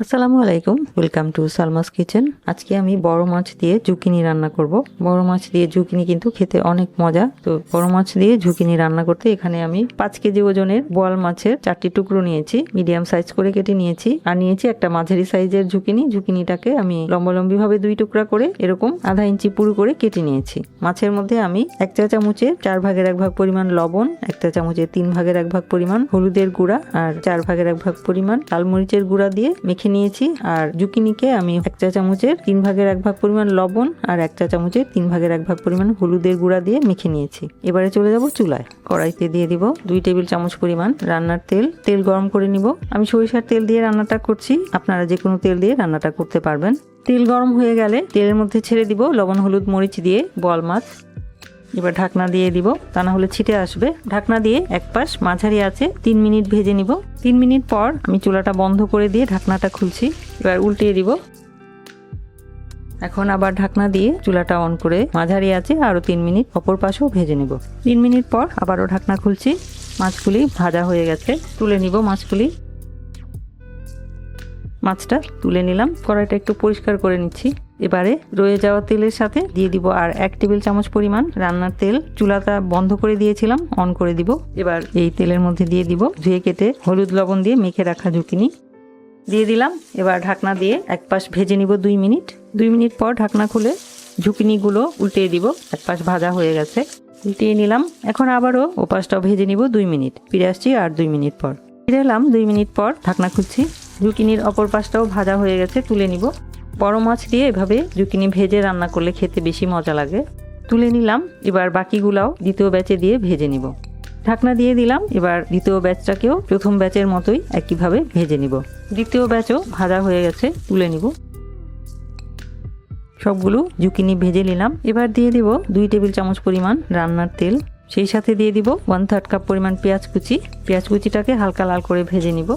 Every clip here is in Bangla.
আসসালামু আলাইকুম, ওয়েলকাম টু সালমাস কিচেন। আজকে আমি বড় মাছ দিয়ে জুকিনি রান্না করব। বড় মাছ দিয়ে জুকিনি কিন্তু খেতে অনেক মজা। তো বড় মাছ দিয়ে জুকিনি রান্না করতে এখানে আমি 5 কেজি ওজনের বোয়াল মাছের 4টি টুকরো নিয়েছি, মিডিয়াম সাইজ করে কেটে নিয়েছি। আর নিয়েছি একটা মাঝারি সাইজের জুকিনি। জুকিনিটাকে আমি লম্বালম্বি ভাবে 2 টুকরা করে এরকম আধা ইঞ্চি পুরু করে কেটে নিয়েছি। মাছের মধ্যে আমি 1 চা চামচের 4 ভাগের 1 ভাগ পরিমাণ লবণ, 1 চা চামচের 3 ভাগের 1 ভাগ পরিমাণ হলুদের গুঁড়া আর 4 ভাগের 1 ভাগ পরিমাণ লাল মরিচের গুঁড়া দিয়ে মেখে নিয়েছি। আর জুকিনিকে আমি 1 চা চামচের 3 ভাগের 1 ভাগ পরিমাণ লবণ আর 1 চা চামচের 3 ভাগের 1 ভাগ পরিমাণ হলুদের গুঁড়া দিয়ে মেখে নিয়েছি। এবারে চলে যাব চুলায়। কড়াইতে দিয়ে দিব 2 টেবিল চামচ পরিমাণ রান্নার তেল। তেল গরম করে নিব। আমি সরিষার তেল দিয়ে রান্নাটা করছি, আপনারা যে কোনো তেল দিয়ে রান্নাটা করতে পারবেন। তেল গরম হয়ে গেলে তেলের মধ্যে ছেড়ে দিব লবণ হলুদ মরিচ দিয়ে বোয়াল মাছ। এবার ঢাকনা দিয়ে দিব, তা না হলে ছিটে আসবে। ঢাকনা দিয়ে এক পাশ মাঝারি আছে 3 মিনিট ভেজে নিব। 3 মিনিট পর আমি চুলাটা বন্ধ করে দিয়ে ঢাকনাটা খুলছি। এবার উল্টিয়ে দিব। এখন আবার ঢাকনা দিয়ে চুলাটা অন করে মাঝারি আছে আরো 3 মিনিট অপর পাশেও ভেজে নিব। 3 মিনিট পর আবারও ঢাকনা খুলছি। মাছগুলি ভাজা হয়ে গেছে, তুলে নিব মাছগুলি। মাছটা তুলে নিলাম। কড়াইটা একটু পরিষ্কার করে নিচ্ছি। এবারে রয়ে যাওয়া তেলের সাথে দিয়ে দিব আর 1 টেবিল চামচ পরিমাণ রান্নার তেল। চুলাটা বন্ধ করে দিয়েছিলাম, অন করে দিব। এবার এই তেলের মধ্যে দিয়ে দিব ধুয়ে কেটে হলুদ লবণ দিয়ে মেখে রাখা জুকিনি দিয়ে দিলাম। এবার ঢাকনা দিয়ে এক পাশ ভেজে নিব 2 মিনিট। 2 মিনিট পর ঢাকনা খুলে ঝুকিনিগুলো উল্টিয়ে দিব। এক পাশ ভাজা হয়ে গেছে, উল্টিয়ে নিলাম। এখন আবারও ও পাশটাও ভেজে নিব 2 মিনিট। ফিরে আসছি আর 2 মিনিট পর। ফিরে এলাম 2 মিনিট পর, ঢাকনা খুলছি। জুকিনির অপর পাশটাও ভাজা হয়ে গেছে, তুলে নিব। বড় মাছ দিয়ে এভাবে জুকিনি ভেজে রান্না করলে খেতে বেশি মজা লাগে। তুলে নিলাম। এবার বাকিগুলাও দ্বিতীয় ব্যাচে দিয়ে ভেজে নিব। ঢাকনা দিয়ে দিলাম। এবার দ্বিতীয় ব্যাচটাকেও প্রথম ব্যাচের মতোই একইভাবে ভেজে নিব। দ্বিতীয় ব্যাচও ভাজা হয়ে গেছে, তুলে নিব। সবগুলো জুকিনি ভেজে নিলাম। এবার দিয়ে দিব 2 টেবিল চামচ পরিমাণ রান্নার তেল। সেই সাথে দিয়ে দিব 1/3 কাপ পরিমাণ পেঁয়াজ কুচি। পেঁয়াজ কুচিটাকে হালকা লাল করে ভেজে নিব।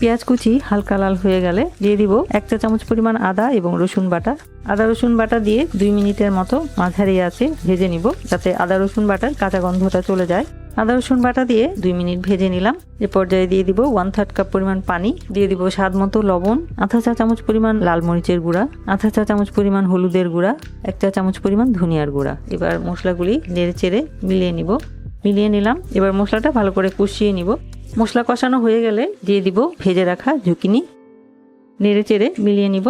পেঁয়াজ কুচি হালকা লাল হয়ে গেলে দিয়ে দিব 1 চা চামচ পরিমাণ আদা এবং রসুন বাটা। আদা রসুন বাটা দিয়ে 2 মিনিটের মতো মাঝারি আঁচে ভেজে নিব, যাতে আদা রসুন বাটার কাঁচা গন্ধটা চলে যায়। আদা রসুন বাটা দিয়ে 2 মিনিট ভেজে নিলাম। এ পর্যায়ে দিয়ে দিব 1/3 কাপ পরিমাণ পানি। দিয়ে দিব স্বাদ মতো লবণ, আধা চা চামচ পরিমাণ লাল মরিচের গুঁড়া, আধা চা চামচ পরিমাণ হলুদের গুঁড়া, 1 চা চামচ পরিমাণ ধনিয়ার গুঁড়া। এবার মশলাগুলি নেড়ে চেড়ে মিলিয়ে নিলাম। এবার মশলাটা ভালো করে কষিয়ে নিব। মশলা কষানো হয়ে গেলে দিয়ে দিব ভেজে রাখা জুকিনি। নেড়ে চেড়ে মিলিয়ে নিব।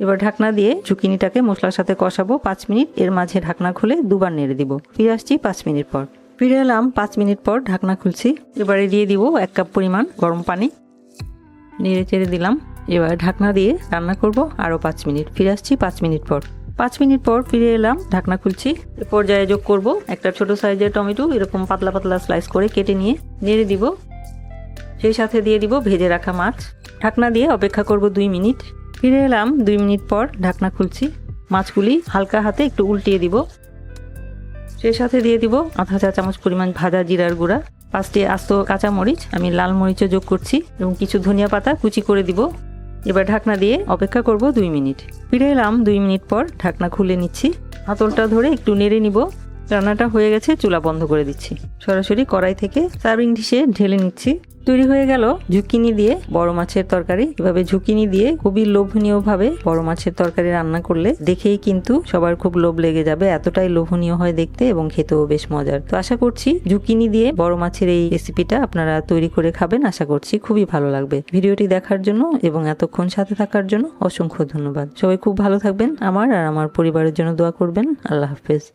এবার ঢাকনা দিয়ে জুকিনিটাকে মশলার সাথে কষাবো 5 মিনিট। এর মাঝে ঢাকনা খুলে দুবার নেড়ে দিব। ফিরে আসছি 5 মিনিট পর। ফিরে এলাম 5 মিনিট পর, ঢাকনা খুলছি। এবারে দিয়ে দিব 1 কাপ পরিমাণ গরম পানি। নেড়ে চেড়ে দিলাম। এবার ঢাকনা দিয়ে রান্না করব আরও 5 মিনিট। ফিরে আসছি 5 মিনিট পর। 5 মিনিট পর ফিরে এলাম, ঢাকনা খুলছি। এ পর্যায়ে যোগ করব একটা ছোট সাইজের টমেটো, এরকম পাতলা পাতলা স্লাইস করে কেটে নিয়ে নেড়ে দিব। সেই সাথে দিয়ে দিব ভেজে রাখা মাছ। ঢাকনা দিয়ে অপেক্ষা করব 2 মিনিট। ফিরে এলাম 2 মিনিট পর, ঢাকনা খুলছি। মাছগুলি হালকা হাতে একটু উল্টিয়ে দিব। সেই সাথে দিয়ে দিব আধা চা চামচ পরিমাণ ভাজা জিরার গুঁড়া, 5টি আস্ত কাঁচা মরিচ, আমি লাল মরিচও যোগ করছি, এবং কিছু ধনিয়া পাতা কুচি করে দিব। এবার ঢাকনা দিয়ে অপেক্ষা করব 2 মিনিট। ফিরে এলাম 2 মিনিট পর, ঢাকনা খুলে নিচ্ছি। হাতলটা ধরে একটু নেড়ে নিব। রান্নাটা হয়ে গেছে, চুলা বন্ধ করে দিচ্ছি। সরাসরি কড়াই থেকে সার্ভিং ডিশে ঢেলে নিচ্ছি। তৈরি হয়ে গেল জুকিনি দিয়ে বড় মাছের তরকারি। এভাবে জুকিনি দিয়ে খুবই লোভনীয় ভাবে বড় মাছের তরকারি রান্না করলে দেখেই কিন্তু সবার খুব লোভ লেগে যাবে, এতটাই লোভনীয় হয় দেখতে এবং খেতেও বেশ মজার। তো আশা করছি জুকিনি দিয়ে বড় মাছের এই রেসিপিটা আপনারা তৈরি করে খাবেন। আশা করছি খুবই ভালো লাগবে। ভিডিওটি দেখার জন্য এবং এতক্ষণ সাথে থাকার জন্য অসংখ্য ধন্যবাদ। সবাই খুব ভালো থাকবেন। আমার আর আমার পরিবারের জন্য দোয়া করবেন। আল্লাহ হাফেজ।